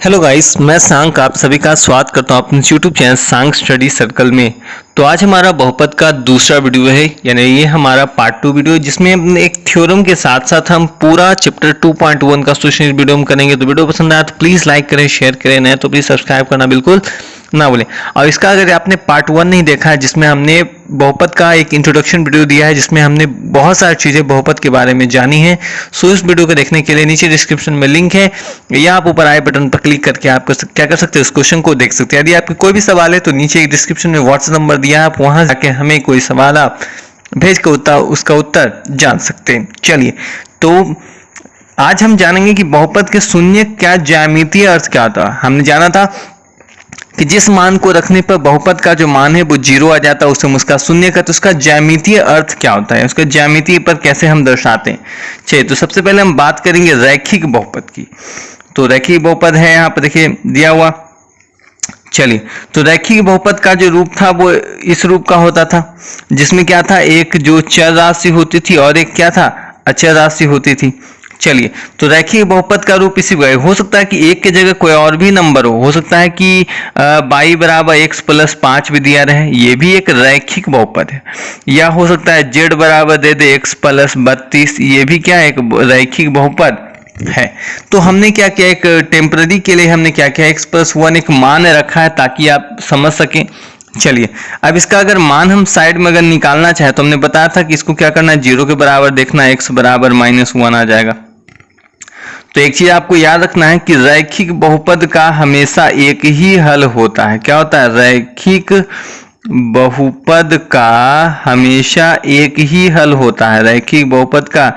Hello guys, मैं सांक आप सभी का स्वागत करता हूं अपने यूट्यूब चैनल सांक स्टडी सर्कल में। तो आज हमारा बहुपद का दूसरा वीडियो है, यानी ये हमारा पार्ट 2 वीडियो है, जिसमें हम एक थ्योरम के साथ साथ हम पूरा चैप्टर 2.1 का सोल्यूशन वीडियो हम करेंगे। तो वीडियो पसंद आया तो प्लीज़ लाइक करें, शेयर करें, नए तो प्लीज़ सब्सक्राइब करना बिल्कुल ना भूलें। और इसका अगर आपने पार्ट 1 नहीं देखा है, जिसमें हमने बहुपद का एक इंट्रोडक्शन वीडियो दिया है, जिसमें हमने बहुत सारी चीज़ें बहुपद के बारे में जानी है, सो इस वीडियो को देखने के लिए नीचे डिस्क्रिप्शन में लिंक है, या आप ऊपर आई बटन पर क्लिक करके आप क्या कर सकते हैं, उस क्वेश्चन को देख सकते हैं। यदि आपके कोई भी सवाल है तो नीचे डिस्क्रिप्शन में व्हाट्सएप नंबर दिया है, आप वहां जाके हमें कोई सवाल आप भेज के उसका उत्तर जान सकते हैं। चलिए, तो आज हम जानेंगे कि बहुपद के शून्य क्या ज्यामितीय अर्थ क्या होता है। हमने जाना था कि जिस मान को रखने पर बहुपद का जो मान है वो 0 आ जाता है, उसे हम उसका शून्य कहते हैं। उसका ज्यामितीय अर्थ क्या होता है, उसका ज्यामितीय पर कैसे हम दर्शाते हैं। चलिए, तो सबसे पहले हम बात करेंगे रैखिक बहुपद की। तो रैखिक बहुपद है, यहाँ पर देखिए दिया हुआ। चलिए, तो रैखिक बहुपद का जो रूप था वो इस रूप का होता था, जिसमें क्या था, एक जो चर राशि होती थी और एक क्या था, अचर राशि होती थी। चलिए, तो रैखिक बहुपद का रूप इसी प्रकार हो सकता है कि एक के जगह कोई और भी नंबर हो सकता है कि y बराबर x प्लस 5 भी दिया रहे, ये भी एक रैखिक बहुपद है। या हो सकता है z बराबर दे दे x प्लस 32, ये भी क्या है, एक रैखिक बहुपद है। तो हमने क्या किया, एक टेम्पररी के लिए हमने क्या किया, x प्लस 1 एक मान रखा है ताकि आप समझ सकें। चलिए, अब इसका अगर मान हम साइड में अगर निकालना चाहे तो हमने बताया था कि इसको क्या करना है, 0 के बराबर देखना है, x बराबर -1 आ जाएगा। तो एक चीज आपको याद रखना है कि रैखिक बहुपद का हमेशा एक ही हल होता है। क्या होता है, रैखिक बहुपद का हमेशा एक ही हल होता है। रैखिक बहुपद का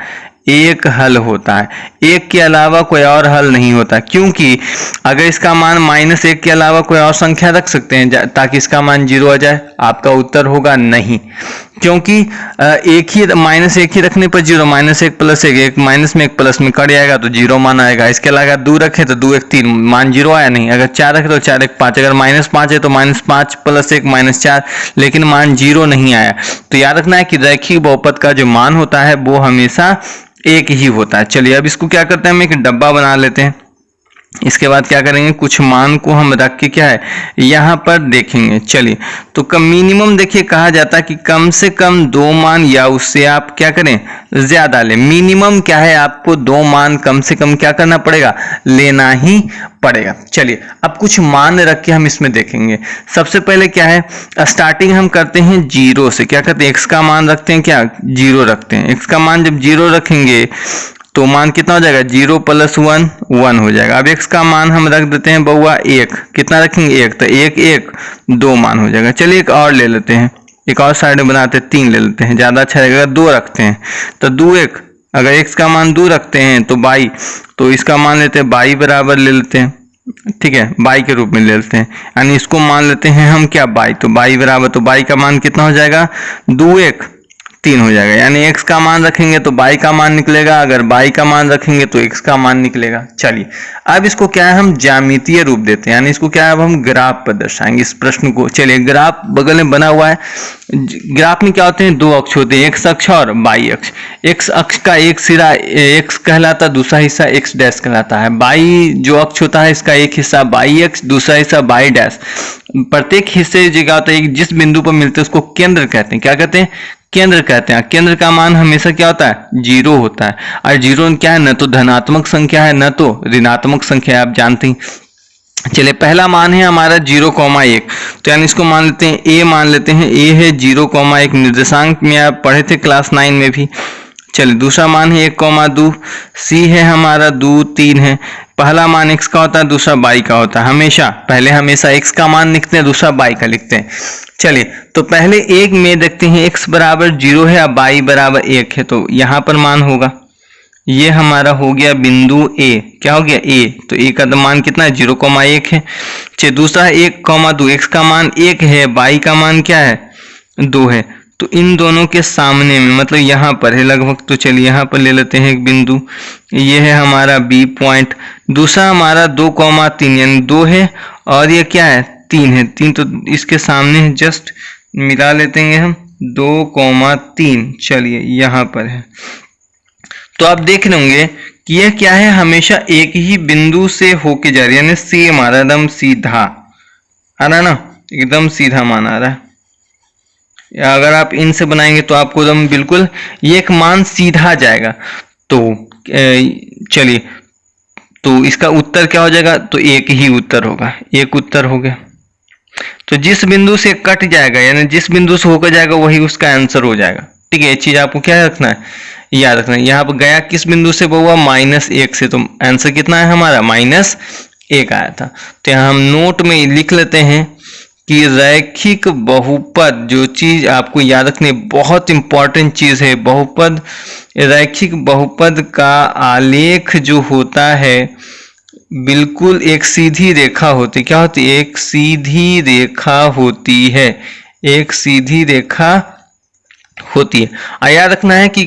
एक हल होता है, एक के अलावा कोई और हल नहीं होता। क्योंकि अगर इसका मान -1 के अलावा कोई और संख्या रख सकते हैं ताकि इसका मान 0 आ जाए, आपका उत्तर होगा नहीं। क्योंकि एक ही -1 ही रखने पर 0, -1 प्लस 1, एक माइनस में एक प्लस में कट जाएगा तो 0 मान आएगा। इसके अलावा 2 रखे तो 2 1 3 मान 0 आया नहीं। अगर 4 रखे तो 4 1 5, अगर -5 है तो -5 प्लस 1 -4, लेकिन मान 0 नहीं आया। तो याद रखना है कि रैखिक बहुपद का जो मान होता है वो हमेशा एक ही होता है। चलिए, अब इसको क्या करते हैं, हम एक डब्बा बना लेते हैं। इसके बाद क्या करेंगे, कुछ मान को हम रख के क्या है यहाँ पर देखेंगे। चलिए, तो कम मिनिमम देखिए कहा जाता है कि कम से कम 2 मान या उससे आप क्या करें, ज्यादा लें। मिनिमम क्या है, आपको 2 मान कम से कम क्या करना पड़ेगा, लेना ही पड़ेगा। चलिए, अब कुछ मान रख के हम इसमें देखेंगे। सबसे पहले क्या है, स्टार्टिंग हम करते हैं 0 से। क्या करते हैं, x का मान रखते हैं, क्या 0 रखते हैं। x का मान जब 0 रखेंगे तो मान कितना हो जाएगा, 0 प्लस 1 1 हो जाएगा। अब x का मान हम रख देते हैं बउआ 1, कितना रखेंगे 1, तो 1 1 2 मान हो जाएगा। चलिए, एक और ले लेते हैं, एक और साइड में बनाते हैं, 3 ले लेते हैं, ज्यादा अच्छा रहेगा। 2 रखते हैं तो 2 1, अगर x का मान 2 रखते हैं तो y, तो इसका मान लेते हैं y बराबर ले लेते हैं, ठीक है, y के रूप में ले लेते हैं। यानी इसको मान लेते हैं हम क्या, y, तो y बराबर, तो y का मान कितना हो जाएगा, 2 1 3 हो जाएगा। यानी x का मान रखेंगे तो y का मान निकलेगा, अगर y का मान रखेंगे तो x का मान निकलेगा। चलिए, अब इसको क्या है, हम ज्यामितीय रूप देते हैं, यानी इसको क्या है, अब हम ग्राफ पर दर्शाएंगे इस प्रश्न को। चलिए, ग्राफ बगल में बना हुआ है। ग्राफ में क्या होते हैं, 2 अक्ष होते हैं, x अक्ष और y अक्ष। x अक्ष का एक सिरा x कहलाता है, दूसरा हिस्सा x डैश कहलाता है। y जो अक्ष होता है, इसका एक हिस्सा y अक्ष, दूसरा हिस्सा y डैश। प्रत्येक हिस्से जगह होता है, जिस बिंदु पर मिलते हैं उसको केंद्र कहते हैं। क्या कहते हैं, केंद्र कहते हैं। केंद्र का मान हमेशा क्या होता है, 0 होता है। और 0 क्या है, न तो धनात्मक संख्या है न तो ऋणात्मक संख्या है, आप जानते हैं। चलिए, पहला मान है हमारा 0,1, तो यानी इसको मान लेते हैं a, मान लेते हैं a है 0,1 निर्देशांक में, आप पढ़े थे क्लास 9 में भी। चलिए, दूसरा मान है 1,2, c है हमारा 2 3 है। पहला मान x का होता है, दूसरा y का होता है। हमेशा पहले x का मान लिखते हैं, दूसरा y का लिखते हैं। चलिए, तो पहले एक में देखते हैं, x बराबर 0 है और y बराबर 1 है, तो यहाँ पर मान होगा, ये हमारा हो गया बिंदु a। क्या हो गया, a, तो a का मान कितना है, 0,1 है। चलिए, दूसरा है 1,2, x का मान 1 है, y का मान क्या है, 2 है। तो इन दोनों के सामने में, मतलब यहाँ पर है लगभग, तो चलिए यहाँ पर ले लेते हैं एक बिंदु, ये है हमारा B पॉइंट। दूसरा हमारा 2,3 यानी 2 है, और ये क्या है, 3 है। 3 तो इसके सामने जस्ट मिला लेते हैं हम, 2,3। चलिए, यहाँ पर है। तो आप देख लेंगे कि यह क्या है, हमेशा एक ही बिंदु से होके जा रही है, यानी सेम आ रहा है, एकदम सीधा आ रहा है ना, एकदम सीधा मान आ रहा है। या अगर आप इन से बनाएंगे तो आपको एकदम बिल्कुल ये एक मान सीधा जाएगा। तो चलिए, तो इसका उत्तर क्या हो जाएगा, तो एक ही उत्तर होगा, एक उत्तर हो गया। तो जिस बिंदु से कट जाएगा यानी जिस बिंदु से होकर जाएगा वही उसका आंसर हो जाएगा। ठीक है, ये चीज आपको क्या रखना है, याद रखना है। यहाँ पर गया किस बिंदु से हुआ, -1 से, तो आंसर कितना है हमारा, -1 आया था। तो यहाँ हम नोट में लिख लेते हैं कि रैखिक बहुपद, जो चीज आपको याद रखनी बहुत इंपॉर्टेंट चीज है, बहुपद, रैखिक बहुपद का आलेख जो होता है बिल्कुल एक सीधी रेखा होती, क्या होती है, एक सीधी रेखा होती है, एक सीधी रेखा होती है। और याद रखना है कि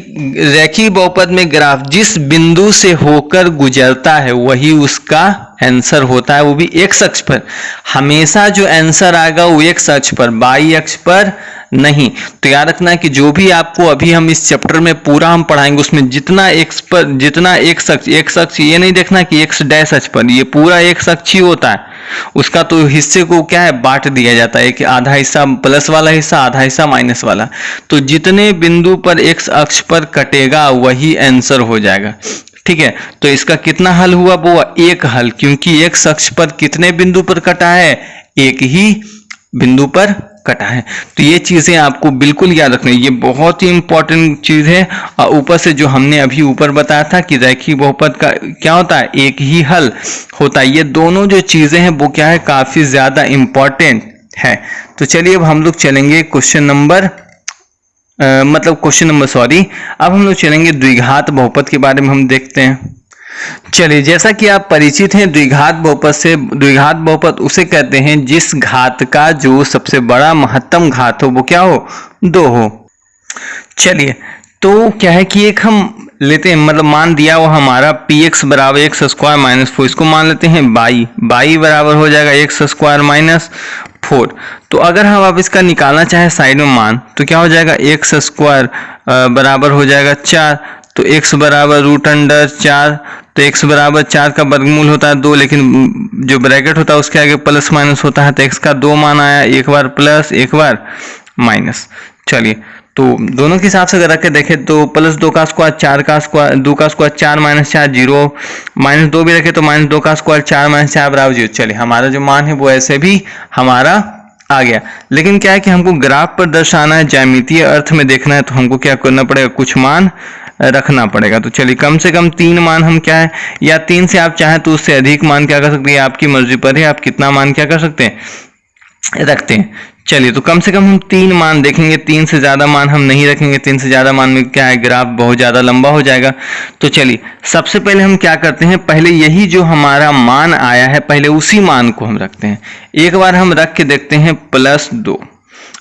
रैखिक बहुपद में ग्राफ जिस बिंदु से होकर गुजरता है वही उसका आंसर होता है, वो भी एक्स अक्ष पर। हमेशा जो आंसर आएगा वो एक्स अक्ष पर, वाई अक्ष पर नहीं। तो याद रखना है कि जो भी आपको अभी हम इस चैप्टर में पूरा हम पढ़ाएंगे उसमें जितना एक्स पर, जितना एक्स अक्ष ये नहीं देखना कि एक्स डैश अक्ष पर, ये पूरा एक्स अक्ष ही होता है। उसका तो हिस्से को क्या है, बांट दिया जाता है कि आधा हिस्सा प्लस वाला हिस्सा, आधा हिस्सा माइनस वाला। तो जितने बिंदु पर एक्स अक्ष पर कटेगा वही आंसर हो जाएगा। ठीक है, तो इसका कितना हल हुआ, वो एक हल, क्योंकि एक्स अक्ष पर कितने बिंदु पर कटा है, एक ही बिंदु पर कटा है। तो ये चीजें आपको बिल्कुल याद रखनी है, ये बहुत ही इंपॉर्टेंट चीज है। और ऊपर से जो हमने अभी ऊपर बताया था कि रैखिक बहुपद का क्या होता है, एक ही हल होता है। ये दोनों जो चीजें हैं वो क्या है, काफी ज्यादा इंपॉर्टेंट है। तो चलिए अब हम लोग चलेंगे क्वेश्चन नंबर सॉरी, अब हम लोग चलेंगे द्विघात बहुपद के बारे में हम देखते हैं। चलिए, जैसा कि आप परिचित हैं द्विघात बहुपद से, द्विघात बहुपद उसे कहते हैं जिस घात का जो सबसे बड़ा महत्तम घात हो वो क्या हो, 2 हो। चलिए, तो क्या है कि एक हम लेते हैं, मतलब मान दिया वो हमारा px बराबर एक्स स्क्वायर माइनस 4, इसको मान लेते हैं y बराबर हो जाएगा एक्स स्क्वायर माइनस 4। तो अगर हम अब इसका निकालना चाहे साइड में मान, तो क्या हो जाएगा, एक्स स्क्वायर बराबर हो जाएगा 4, तो x बराबर √4, तो x बराबर 4 का वर्गमूल होता है 2, लेकिन जो ब्रैकेट होता है उसके आगे प्लस माइनस होता है, तो x का 2 मान आया, एक बार प्लस एक बार माइनस। चलिए, तो दोनों के हिसाब से अगर रख के देखें तो +2 का स्क्वायर 4 का स्क्वायर 2 का स्क्वायर 4 - 4 0, -2 भी रखे तो -2 का स्क्वायर 4 - 4 बराबर 0। चलिए, हमारा जो मान है वो ऐसे भी हमारा आ गया। लेकिन क्या है कि हमको ग्राफ पर दर्शाना है, ज्यामितीय अर्थ में देखना है, तो हमको क्या करना पड़ेगा, कुछ मान रखना पड़ेगा। तो चलिए, कम से कम 3 मान हम क्या है, या 3 से आप चाहें तो उससे अधिक मान क्या कर सकते हैं, आपकी मर्जी पर है, आप कितना मान क्या कर सकते हैं, रखते हैं। चलिए, तो कम से कम हम 3 मान देखेंगे, 3 से ज्यादा मान हम नहीं रखेंगे, 3 से ज्यादा मान में क्या है, ग्राफ बहुत ज्यादा लंबा हो जाएगा। तो चलिए, सबसे पहले हम क्या करते हैं, पहले यही जो हमारा मान आया है पहले उसी मान को हम रखते हैं। एक बार हम रख के देखते हैं +2।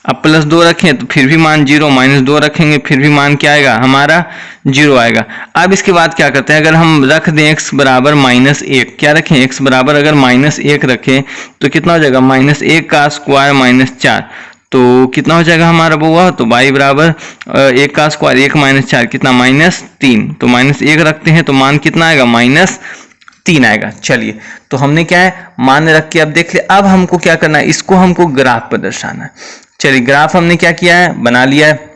अब +2 रखें तो फिर भी मान 0, -2 रखेंगे फिर भी मान क्या आएगा, हमारा 0 आएगा। अब इसके बाद क्या करते हैं, अगर हम रख दें x बराबर -1, क्या रखें, x बराबर अगर -1 रखें तो कितना हो जाएगा, -1 का स्क्वायर -4, तो कितना हो जाएगा हमारा बुआ, तो y बराबर 1 का स्क्वायर 1 - 4 कितना, -3, तो -1 रखते हैं तो मान कितना आएगा, -3 आएगा। चलिए, तो हमने क्या है, मान रख के अब देख ले। अब हमको क्या करना है, इसको हमको ग्राफ पर दर्शाना है। चलिए, ग्राफ हमने क्या किया है, बना लिया है।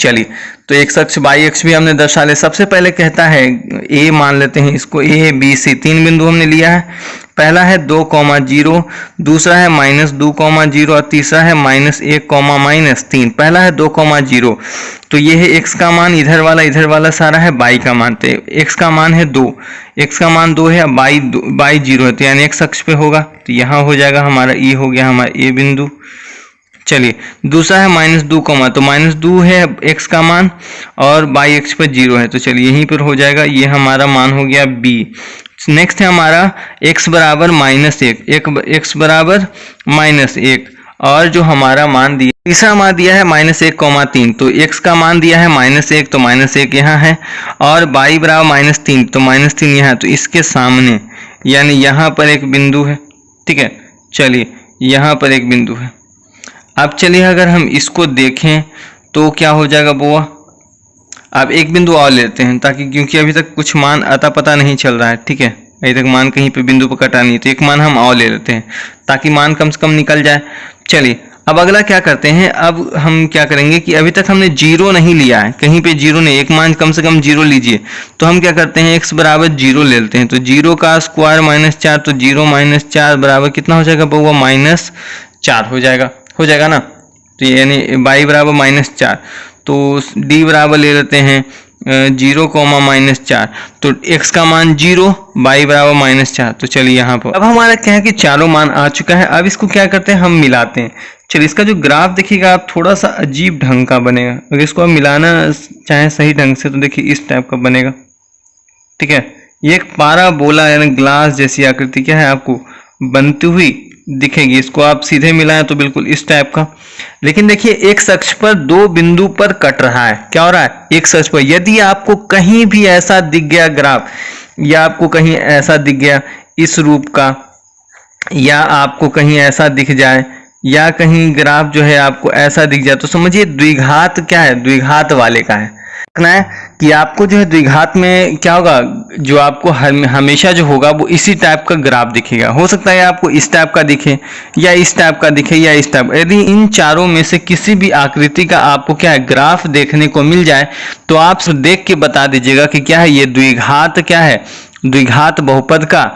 चलिए, तो x अक्ष y अक्ष भी हमने दर्शा लिया। सबसे पहले कहता है a मान लेते हैं, इसको a b c 3 बिंदु हमने लिया है। पहला है 2, 0, दूसरा है -2, 0 और तीसरा है -1, -3। पहला है 2, 0, तो ये है x का मान, इधर वाला सारा है y का मान। तो x का मान है 2, x का मान 2 है, y 0 है, तो यानी x अक्ष पे होगा, तो यहाँ हो जाएगा हमारा, ये हो गया हमारा a बिंदु। चलिए, दूसरा है -2, तो -2 है x का मान और y अक्ष पर 0 है, तो चलिए यहीं पर हो जाएगा, ये हमारा मान हो गया b। नेक्स्ट है हमारा x बराबर -1, x बराबर -1, और जो हमारा मान दिया, तीसरा मान दिया है -1, तो x का मान दिया है -1, तो -1 यहाँ है, और y बराबर -3, तो -3 यहाँ है, तो इसके सामने यानी यहाँ पर एक बिंदु है। ठीक है, चलिए यहाँ पर एक बिंदु है। अब चलिए, अगर हम इसको देखें तो क्या हो जाएगा बुआ, अब एक बिंदु और लेते हैं ताकि, क्योंकि अभी तक कुछ मान अता पता नहीं चल रहा है, ठीक है, अभी तक मान कहीं पे बिंदु पर कटा नहीं है, तो एक मान हम और ले लेते हैं ताकि मान कम से कम निकल जाए। चलिए अब अगला क्या करते हैं, अब हम क्या करेंगे कि अभी तक हमने जीरो नहीं लिया है, कहीं पे जीरो नहीं, एक मान कम से कम जीरो लीजिए। तो हम क्या करते हैं, x बराबर जीरो ले लेते हैं। तो जीरो का स्क्वायर -4, तो जीरो -4 बराबर कितना हो जाएगा बउआ, -4 हो जाएगा ना। तो यानी y बराबर -4, तो d बराबर ले लेते हैं 0, -4, तो x का मान 0, y बराबर -4। तो चलिए यहाँ पर अब हमारा क्या है कि चारों मान आ चुका है। अब इसको क्या करते हैं, हम मिलाते हैं। चलिए इसका जो ग्राफ देखिएगा आप, थोड़ा सा अजीब ढंग का बनेगा। अगर इसको आप मिलाना चाहे सही ढंग से, तो देखिए इस टाइप का बनेगा, ठीक है। ये एक पाराबोला यानी ग्लास जैसी आकृति क्या है आपको बनती हुई दिखेगी। इसको आप सीधे मिलाएं तो बिल्कुल इस टाइप का। लेकिन देखिए एक अक्ष पर दो बिंदु पर कट रहा है, क्या हो रहा है, एक अक्ष पर। यदि आपको कहीं भी ऐसा दिख गया ग्राफ, या आपको कहीं ऐसा दिख गया इस रूप का, या आपको कहीं ऐसा दिख जाए, या कहीं ग्राफ जो है आपको ऐसा दिख जाए, तो समझिए द्विघात क्या है, द्विघात वाले का है। देखना है कि आपको जो है द्विघात में क्या होगा, जो आपको हमेशा जो होगा वो इसी टाइप का ग्राफ दिखेगा। हो सकता है आपको इस टाइप का दिखे, या इस टाइप का दिखे, या इस टाइप। यदि इन चारों में से किसी भी आकृति का आपको क्या है ग्राफ देखने को मिल जाए, तो आप देख के बता दीजिएगा कि क्या है ये द्विघात, क्या है द्विघात बहुपद का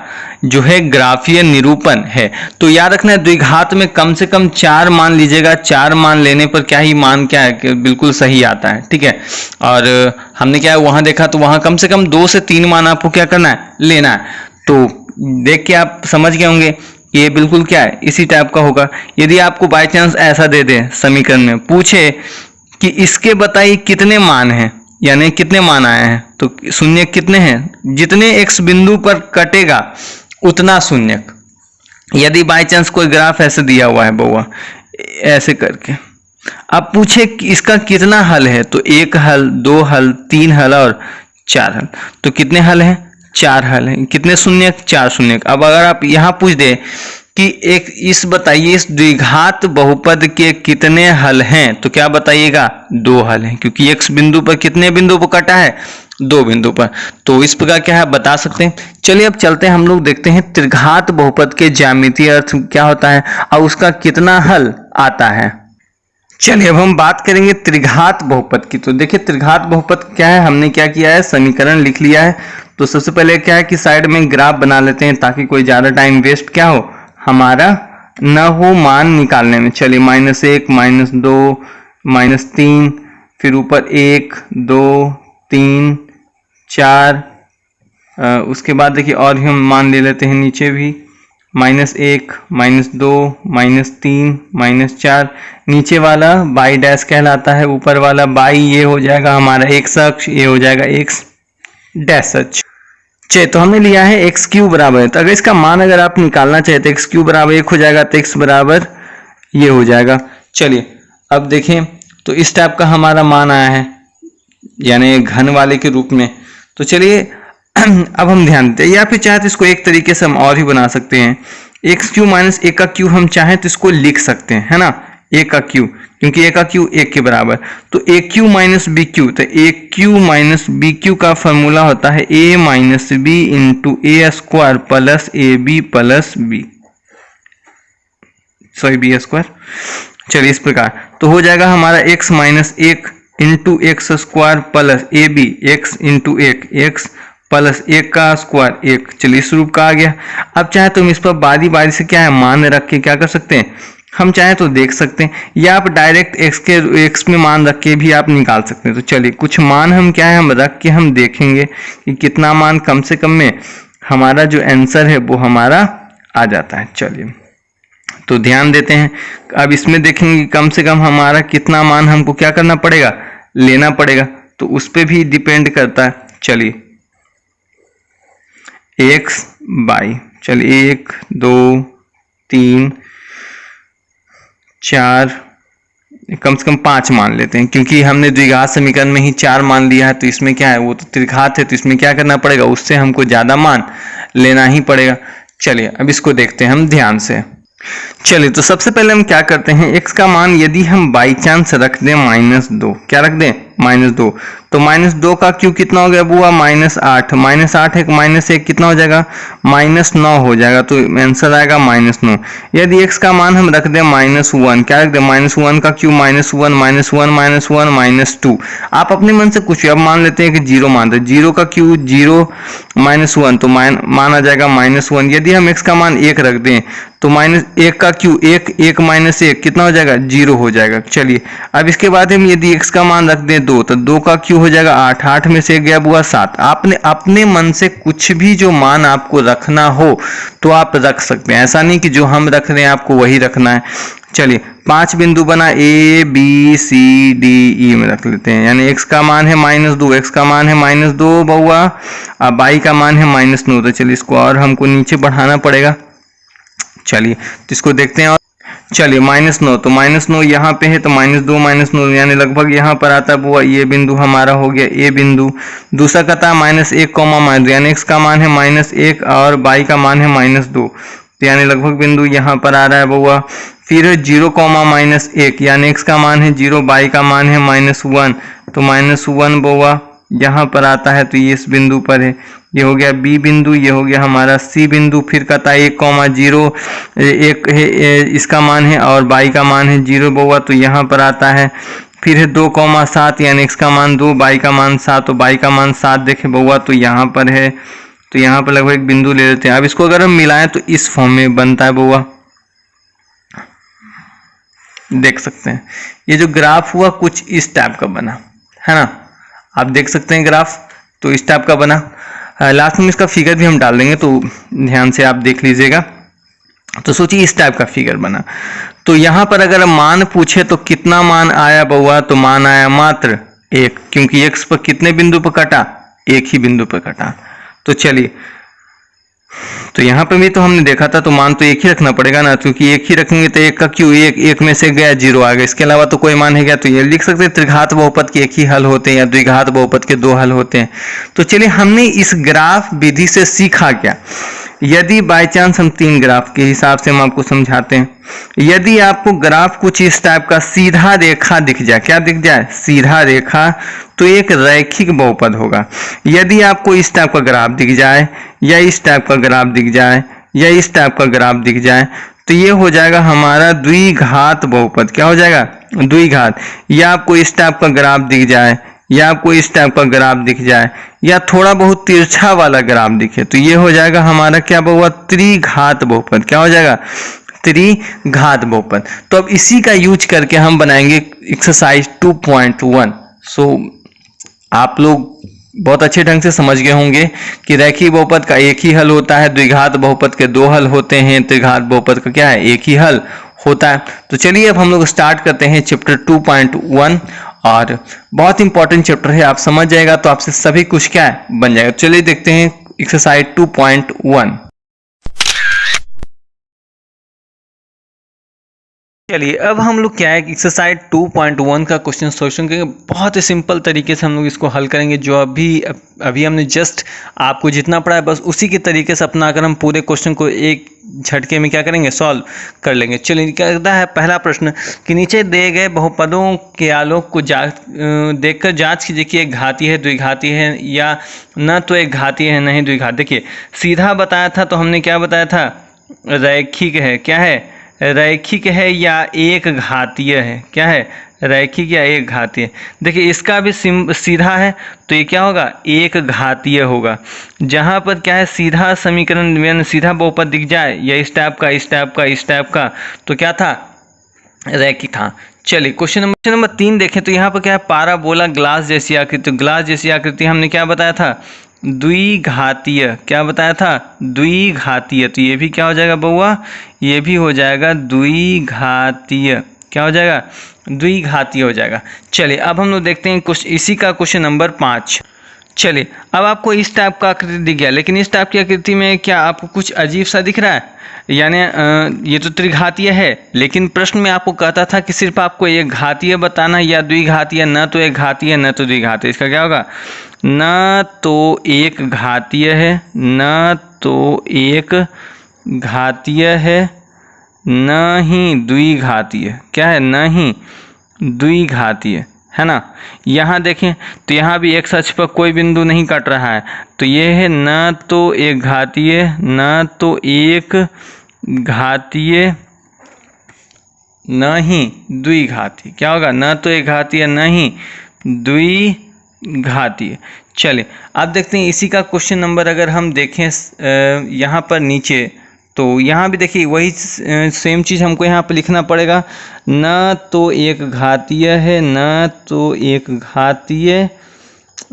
जो है ग्राफीय निरूपण है। तो याद रखना है द्विघात में कम से कम 4 मान लीजिएगा। 4 मान लेने पर क्या ही मान क्या है कि बिल्कुल सही आता है, ठीक है। और हमने क्या है वहां देखा, तो वहां कम से कम 2 से 3 मान आपको क्या करना है, लेना है। तो देख के आप समझ गए होंगे ये बिल्कुल क्या है इसी टाइप का होगा। यदि आपको बाय चांस ऐसा दे दे समीकरण में, पूछे कि इसके बताइए कितने मान हैं, यानी कितने मान आए हैं, तो शून्य कितने हैं, जितने x बिंदु पर कटेगा उतना शून्य। यदि बाय चांस कोई ग्राफ ऐसे दिया हुआ है बउआ ऐसे करके, अब पूछे कि इसका कितना हल है, तो 1 हल, 2 हल, 3 हल और 4 हल। तो कितने हल हैं, 4 हल हैं। कितने शून्य, 4 शून्य। अब अगर आप यहाँ पूछ दे कि एक इस बताइए इस द्विघात बहुपद के कितने हल हैं, तो क्या बताइएगा, 2 हल हैं, क्योंकि x बिंदु पर कितने बिंदु पर कटा है, 2 बिंदु पर। तो इस प्रकार क्या है बता सकते हैं। चलिए अब चलते हैं, हम लोग देखते हैं त्रिघात बहुपद के ज्यामितीय अर्थ क्या होता है और उसका कितना हल आता है। चलिए अब हम बात करेंगे त्रिघात बहुपद की। तो देखिए त्रिघात बहुपद क्या है, हमने क्या किया है, समीकरण लिख लिया है। तो सबसे पहले क्या है कि साइड में ग्राफ बना लेते हैं ताकि कोई ज्यादा टाइम वेस्ट क्या हो हमारा न हो मान निकालने में। चलिए -1, -2, -3, फिर ऊपर 1, 2, 3, 4, उसके बाद देखिए और भी हम मान ले लेते हैं नीचे भी, -1, -2, -3, -4। नीचे वाला बाई डैश कहलाता है, ऊपर वाला बाई ये हो जाएगा हमारा x अक्ष, ये हो जाएगा x डैश अक्ष। चलिए तो हमने लिया है x³ बराबर है। तो अगर इसका मान अगर आप निकालना चाहे तो x³ बराबर 1 हो जाएगा, तो x बराबर ये हो जाएगा। चलिए अब देखें तो इस टाइप का हमारा मान आया है, यानी घन वाले के रूप में। तो चलिए अब हम ध्यान देते हैं, या फिर चाहे तो इसको एक तरीके से हम और ही बना सकते हैं, x³ - 1 का क्यू हम चाहें तो इसको लिख सकते हैं, है ना, 1 का क्यू, क्योंकि 1 का क्यू 1 के बराबर। तो AQ - BQ, तो AQ - BQ का फॉर्मूला होता है A - B into A² plus AB plus B, sorry B²। चलिए इस प्रकार तो हो जाएगा हमारा x - 1 into x² plus AB, x into 1, x plus 1 का स्क्वायर 1। चलिए इस रूप का आ गया। अब चाहे तो हम इस पर बारी बारी से क्या है मान रख के क्या कर सकते हैं, हम चाहे तो देख सकते हैं, या आप डायरेक्ट x में मान रख के भी आप निकाल सकते हैं। तो चलिए कुछ मान हम क्या है हम रख के हम देखेंगे कि कितना मान कम से कम में हमारा जो आंसर है वो हमारा आ जाता है। चलिए तो ध्यान देते हैं, अब इसमें देखेंगे कम से कम हमारा कितना मान हमको क्या करना पड़ेगा, लेना पड़ेगा। तो उस पर भी डिपेंड करता है। चलिए x बाई, चलिए 1, 2, 3, 4, कम से कम 5 मान लेते हैं, क्योंकि हमने द्विघात समीकरण में ही 4 मान लिया है। तो इसमें क्या है, वो तो त्रिघात है, तो इसमें क्या करना पड़ेगा, उससे हमको ज्यादा मान लेना ही पड़ेगा। चलिए अब इसको देखते हैं हम ध्यान से। चलिए तो सबसे पहले हम क्या करते हैं, x का मान यदि हम बाई चांस रख दें -2, क्या रख दें -2। तो -2 का क्यूब कितना हो गया बुआ? -8। -8 एक -1 कितना हो जाएगा? -9 हो जाएगा। तो आंसर आएगा -9। यदि x का मान हम रख दें -1, क्या रख दें? -1 का क्यूब -1 -1 -2। आप अपने मन से कुछ अब मान लेते हैं कि 0 मानते हैं। 0 का क्यूब 0 -1 तो मान आ जाएगा -1। यदि हम x का मान 1 रख दें तो -1 का क्यूब 1 -1 कितना हो जाएगा? 0 हो जाएगा। चलिए अब इसके बाद हम यदि x का मान रख दें 2 तो 2 का क्यूब हो जाएगा 8। 8 में से गया बुआ 7। आपने अपने मन से कुछ भी जो मान आपको रखना हो तो आप रख सकते हैं, ऐसा नहीं कि जो हम रख रहे हैं आपको वही रखना है। चलिए 5 बिंदु बना, A B C D E में रख लेते हैं। यानी x का मान है -2, x का मान है -2 बउआ, अब y का मान है -9। तो चलिए इसको और हमको नीचे बढ़ाना पड़ेगा। चलिए तो इसको देखते हैं। और चलिए -9 तो -9 यहाँ पे है तो -2 -9 यानी लगभग यहाँ पर आता है बुआ। ये बिंदु हमारा हो गया A बिंदु। दूसरा कहता है -1, -2 यानी x का मान है -1 और y का मान है -2। तो यानी लगभग बिंदु यहाँ पर आ रहा है बुआ। फिर 0, -1 यानी x का मान है 0, y का मान है -1 तो -1 बुआ यहाँ पर आता है। तो ये इस बिंदु पर है। ये हो गया B बिंदु, ये हो गया हमारा C बिंदु। फिर कहता है 1, 1 है इसका मान है और y का मान है 0 बउआ, तो यहाँ पर आता है। फिर है 2, 7 यानी x का मान 2, y का मान 7 तो y का मान 7 देखे बउआ तो यहाँ पर है। तो यहाँ पर लगभग एक बिंदु ले लेते हैं। अब इसको अगर हम मिलाएं तो इस फॉर्म में बनता है बउआ, देख सकते हैं। ये जो ग्राफ हुआ कुछ इस टाइप का बना है ना, आप देख सकते हैं ग्राफ तो इस टाइप का बना। लास्ट में इसका फिगर भी हम डाल देंगे तो ध्यान से आप देख लीजिएगा। तो सोचिए इस टाइप का फिगर बना। तो यहाँ पर अगर मान पूछे तो कितना मान आया बउआ? तो मान आया मात्र 1, क्योंकि x पर कितने बिंदु पर कटा? एक ही बिंदु पर कटा। तो चलिए तो यहाँ पर भी तो हमने देखा था तो मान तो एक ही रखना पड़ेगा ना, क्योंकि एक ही रखेंगे तो 1 का क्यों 1 में से गया 0 आ गया। इसके अलावा तो कोई मान है क्या? तो ये लिख सकते हैं त्रिघात बहुपद के एक ही हल होते हैं या द्विघात बहुपद के 2 हल होते हैं। तो चलिए हमने इस ग्राफ विधि से सीखा क्या? यदि बाय चांस हम 3 ग्राफ के हिसाब से हम आपको समझाते हैं। यदि आपको ग्राफ कुछ इस टाइप का सीधा रेखा दिख जाए, क्या दिख जाए? सीधा रेखा, तो एक रैखिक बहुपद होगा। यदि आपको इस टाइप का ग्राफ दिख जाए या इस टाइप का ग्राफ दिख जाए या इस टाइप का ग्राफ दिख जाए तो ये हो जाएगा हमारा द्विघात बहुपद। क्या हो जाएगा? द्विघात। या आपको इस टाइप का ग्राफ दिख जाए या आपको इस टाइप का ग्राफ दिख जाए या थोड़ा बहुत तिरछा वाला ग्राफ दिखे तो ये हो जाएगा हमारा क्या बहुपद? त्रिघात बहुपद। क्या हो जाएगा? त्रिघात बहुपद। तो अब इसी का यूज करके हम बनाएंगे एक्सरसाइज 2.1। सो आप लोग बहुत अच्छे ढंग से समझ गए होंगे कि रैखिक बहुपद का एक ही हल होता है, द्विघात बहुपद के 2 हल होते हैं, त्रिघात बहुपद का क्या है? एक ही हल होता है। तो चलिए अब हम लोग स्टार्ट करते हैं चैप्टर 2.1 और बहुत इंपॉर्टेंट चैप्टर है, आप समझ जाएगा तो आपसे सभी कुछ क्या है? बन जाएगा। चलिए देखते हैं एक्सरसाइज 2.1। चलिए अब हम लोग क्या है कि एक्सरसाइज 2.1 का क्वेश्चन सॉल्यूशन करेंगे। बहुत ही सिंपल तरीके से हम लोग इसको हल करेंगे। जो अभी हमने जस्ट आपको जितना पढ़ा है बस उसी के तरीके से अपना कर हम पूरे क्वेश्चन को एक झटके में क्या करेंगे? सॉल्व कर लेंगे। चलिए क्या कहता है पहला प्रश्न कि नीचे दिए गए बहुपदों के आलोक को देखकर जांच कीजिए कि एक घातीय है, द्विघाती है या न तो एक घातीय है न ही द्विघात। देखिए सीधा बताया था तो हमने क्या बताया था? रैखिक है। क्या है? रैखिक है या एक घातीय है। क्या है? रैखिक या एक घातीय। देखिए इसका भी सीधा है तो ये क्या होगा? एक घातीय होगा। जहाँ पर क्या है सीधा समीकरण यानी सीधा बहुपद दिख जाए या इस टाइप का इस टाइप का इस टाइप का तो क्या था? रैखिक था। चलिए क्वेश्चन नंबर 3 देखें तो यहाँ पर क्या है? पाराबोला ग्लास जैसी आकृति। तो ग्लास जैसी आकृति हमने क्या बताया था? द्विघातीय। क्या बताया था? द्विघातीय। तो ये भी क्या हो जाएगा बउआ? ये भी हो जाएगा द्विघातीय। क्या हो जाएगा? द्विघातीय हो जाएगा। चलिए अब हम लोग देखते हैं कुछ इसी का क्वेश्चन नंबर 5। चलिए अब आपको इस टाइप का आकृति दिख गया, लेकिन इस टाइप की आकृति में क्या आपको कुछ अजीब सा दिख रहा है? यानी ये तो त्रिघातीय है, लेकिन प्रश्न में आपको कहता था कि सिर्फ आपको एक घातीय बताना या द्विघातीय, न तो एक घातीय न तो द्विघातीय। इसका क्या होगा? न तो एक घातीय है, न तो एक घातीय है, न ही द्विघातीय। क्या है? न ही द्विघातीय है ना। यहाँ देखें तो यहाँ भी x अक्ष पर कोई बिंदु नहीं कट रहा है, तो ये है न तो एक घातीय न तो एक घातीय न ही द्विघातीय। क्या होगा, न तो एक घातीय न ही द्विघातीय। चलिए अब देखते हैं इसी का क्वेश्चन नंबर अगर हम देखें यहाँ पर नीचे, तो यहाँ भी देखिए वही सेम चीज़ हमको यहाँ पर लिखना पड़ेगा। न तो एक घातीय है न तो एक घातीय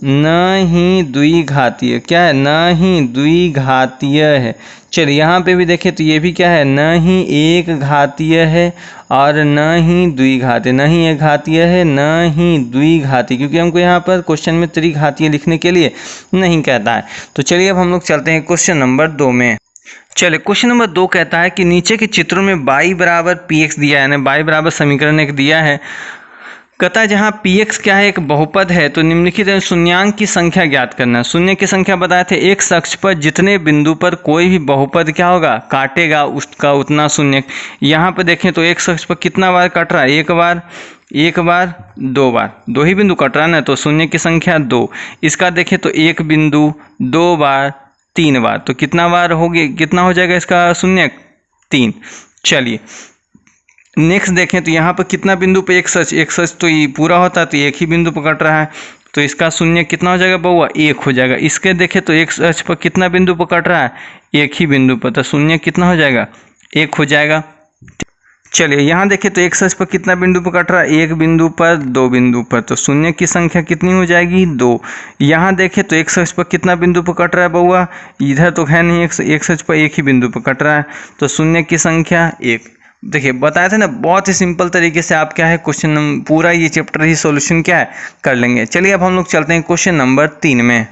न ही द्विघातीय। क्या है, न ही द्विघातीय है। चलिए यहाँ पे भी देखें तो ये भी क्या है, न ही एक घातीय है और न ही द्विघातीय। न ही एक घातीय है न ही द्विघातीय, क्योंकि हमको यहाँ पर क्वेश्चन में त्रिघातीय लिखने के लिए नहीं कहता है। तो चलिए अब हम लोग चलते हैं क्वेश्चन नंबर 2 में। चलिए क्वेश्चन नंबर 2 कहता है कि नीचे के चित्रों में y बराबर px दिया है, यानी y बराबर समीकरण एक दिया है। कहता है जहाँ px क्या है, एक बहुपद है, तो निम्नलिखित शून्यांक की संख्या ज्ञात करना है। शून्य की संख्या बताए थे, एक अक्ष पर जितने बिंदु पर कोई भी बहुपद क्या होगा, काटेगा, उसका उतना शून्य। यहाँ पर देखें तो एक अक्ष पर कितना बार काट रहा है, एक बार दो बार, दो ही बिंदु कट रहा है ना, तो शून्य की संख्या 2। इसका देखें तो एक बिंदु, 2 बार, 3 बार, तो कितना बार होगी, कितना हो जाएगा इसका शून्य, 3। चलिए नेक्स्ट देखें तो यहाँ पर कितना बिंदु पे एक सच तो ये पूरा होता है, तो एक ही बिंदु पर कट रहा है, तो इसका शून्य कितना हो जाएगा बउआ, 1 हो जाएगा। इसके देखें तो एक सच पर कितना बिंदु पर कट रहा है, एक ही बिंदु पर, तो शून्य कितना हो जाएगा, 1 हो जाएगा। चलिए यहाँ देखें तो एक सच पर कितना बिंदु पर कट रहा है, एक बिंदु पर, 2 बिंदु पर, तो शून्य की संख्या कितनी हो जाएगी, 2। यहाँ देखें तो एक सच पर कितना बिंदु पर कट रहा है बउआ, इधर तो है नहीं, एक सच पर एक ही बिंदु पर कट रहा है, तो शून्य की संख्या 1। देखिए बताया था ना, बहुत ही सिंपल तरीके से आप क्या है क्वेश्चन पूरा ये चैप्टर ही सॉल्यूशन क्या है कर लेंगे। चलिए अब हम लोग चलते हैं क्वेश्चन नंबर 3 में।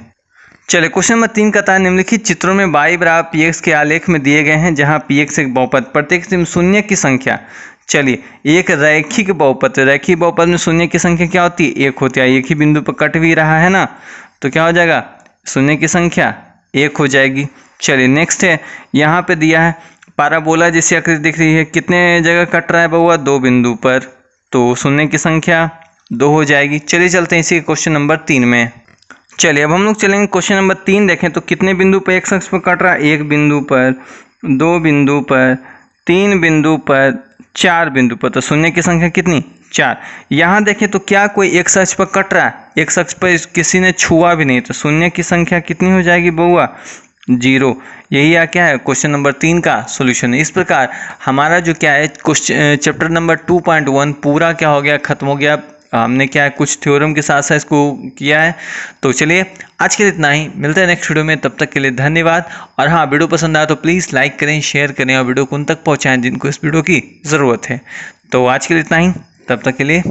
चलिए क्वेश्चन नंबर 3 कहता है निम्नलिखित चित्रों में y बराबर px के आलेख में दिए गए हैं, जहां px एक बहुपद, प्रत्येक शून्य की संख्या। चलिए एक रैखिक बहुपद, रैखिक बहुपद में शून्य की संख्या क्या होती है, 1 होती है। एक ही बिंदु पर कट भी रहा है ना, तो क्या हो जाएगा, शून्य की संख्या 1 हो जाएगी। चलिए नेक्स्ट है, यहाँ पे दिया है पाराबोला जैसी आकृति दिख रही है, कितने जगह कट रहा है बउआ, 2 बिंदु पर, तो शून्य की संख्या 2 हो जाएगी। चलिए चलते हैं इसी क्वेश्चन नंबर 3 में। चलिए अब हम लोग चलेंगे क्वेश्चन नंबर 3 देखें तो कितने बिंदु पर एक अक्ष पर कट रहा है, 1 बिंदु पर, 2 बिंदु पर, 3 बिंदु पर, 4 बिंदु पर, तो शून्य की संख्या कितनी, 4। यहाँ देखें तो क्या कोई एक अक्ष पर कट रहा है, एक अक्ष पर किसी ने छुआ भी नहीं, तो शून्य की संख्या कितनी हो जाएगी बउआ, 0। यही क्या है क्वेश्चन नंबर 3 का सॉल्यूशन है। इस प्रकार हमारा जो क्या है क्वेश्चन चैप्टर नंबर 2.1 पूरा क्या हो गया, खत्म हो गया। हमने क्या है कुछ थ्योरम के साथ साथ इसको किया है। तो चलिए आज के लिए इतना ही, मिलते हैं नेक्स्ट वीडियो में, तब तक के लिए धन्यवाद। और हाँ, वीडियो पसंद आया तो प्लीज़ लाइक करें, शेयर करें और वीडियो को उन तक पहुँचाएँ जिनको इस वीडियो की ज़रूरत है। तो आज के लिए इतना ही, तब तक के लिए